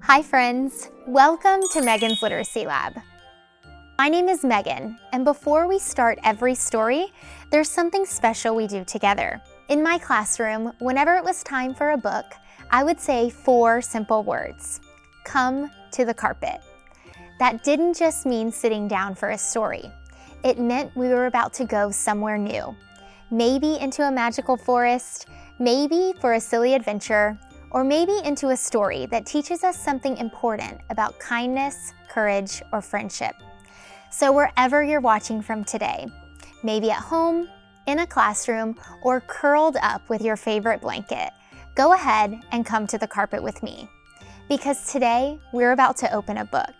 Hi friends, welcome to Megan's Literacy Lab. My name is Megan, and before we start every story, there's something special we do together. In my classroom, whenever it was time for a book, I would say 4 simple words. Come to the carpet. That didn't just mean sitting down for a story. It meant we were about to go somewhere new. Maybe into a magical forest, maybe for a silly adventure, or maybe into a story that teaches us something important about kindness, courage, or friendship. So wherever you're watching from today, maybe at home, in a classroom, or curled up with your favorite blanket, go ahead and come to the carpet with me. Because today, we're about to open a book,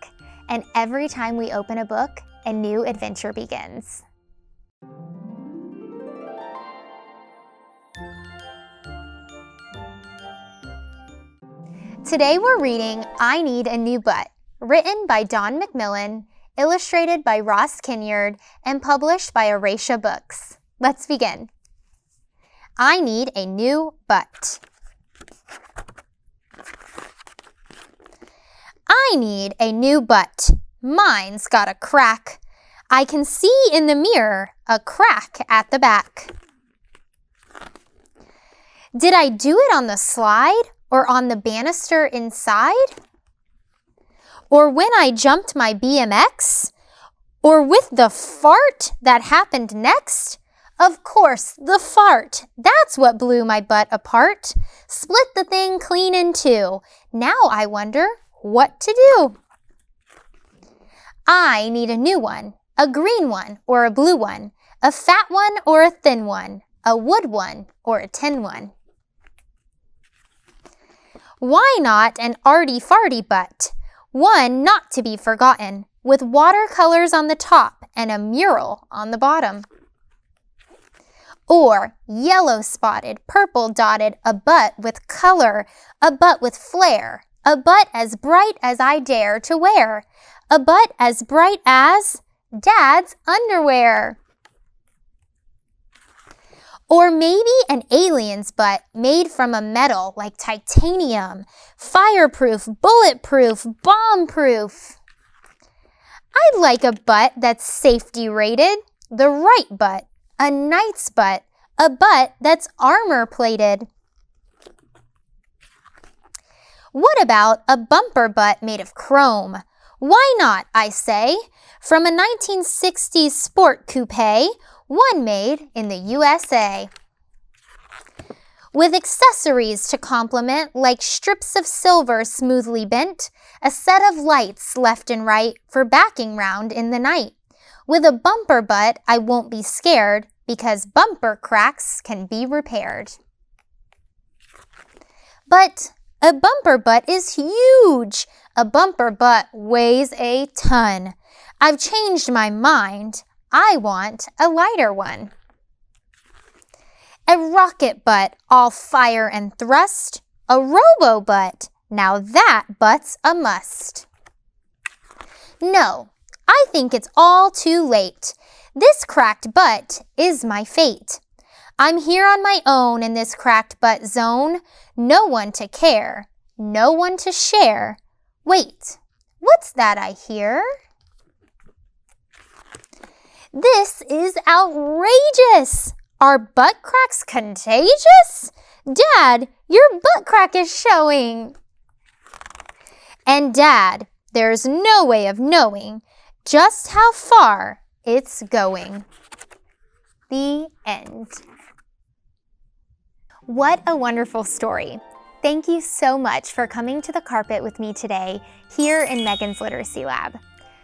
and every time we open a book, a new adventure begins. Today we're reading I Need a New Butt, written by Dawn McMillan, illustrated by Ross Kinyard, and published by Oratia Books. Let's begin. I need a new butt. I need a new butt. Mine's got a crack. I can see in the mirror a crack at the back. Did I do it on the slide or on the banister inside? Or when I jumped my BMX? Or with the fart that happened next? Of course, the fart. That's what blew my butt apart. Split the thing clean in two. Now I wonder what to do. I need a new one, a green one or a blue one, a fat one or a thin one, a wood one or a tin one. Why not an arty-farty butt? One not to be forgotten, with watercolors on the top and a mural on the bottom. Or yellow spotted, purple dotted, a butt with color, a butt with flair, a butt as bright as I dare to wear, a butt as bright as Dad's underwear. Or maybe an alien's butt made from a metal like titanium, fireproof, bulletproof, bomb-proof. I'd like a butt that's safety rated, the right butt, a knight's butt, a butt that's armor-plated. What about a bumper butt made of chrome? Why not, I say, from a 1960s sport coupe, one made in the USA. With accessories to complement like strips of silver smoothly bent, a set of lights left and right for backing round in the night. With a bumper butt, I won't be scared because bumper cracks can be repaired. But a bumper butt is huge. A bumper butt weighs a ton. I've changed my mind. I want a lighter one. A rocket butt, all fire and thrust. A robo butt, now that butt's a must. No, I think it's all too late. This cracked butt is my fate. I'm here on my own in this cracked butt zone. No one to care, no one to share. Wait, what's that I hear? This is outrageous! Are butt cracks contagious? Dad, your butt crack is showing! And Dad, there's no way of knowing just how far it's going. The end. What a wonderful story. Thank you so much for coming to the carpet with me today here in Megan's Literacy Lab.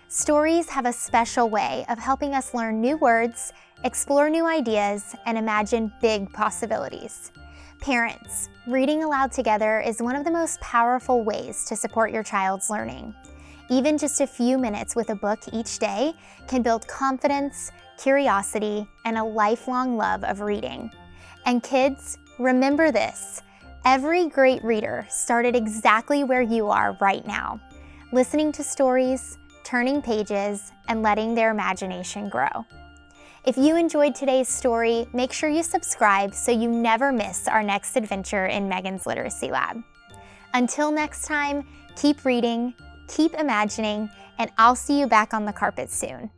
Stories have a special way of helping us learn new words, explore new ideas, and imagine big possibilities. Parents, reading aloud together is one of the most powerful ways to support your child's learning. Even just a few minutes with a book each day can build confidence, curiosity, and a lifelong love of reading. And kids, remember this. Every great reader started exactly where you are right now, listening to stories, turning pages, and letting their imagination grow. If you enjoyed today's story, make sure you subscribe so you never miss our next adventure in Megan's Literacy Lab. Until next time, Keep reading, keep imagining, and I'll see you back on the carpet soon.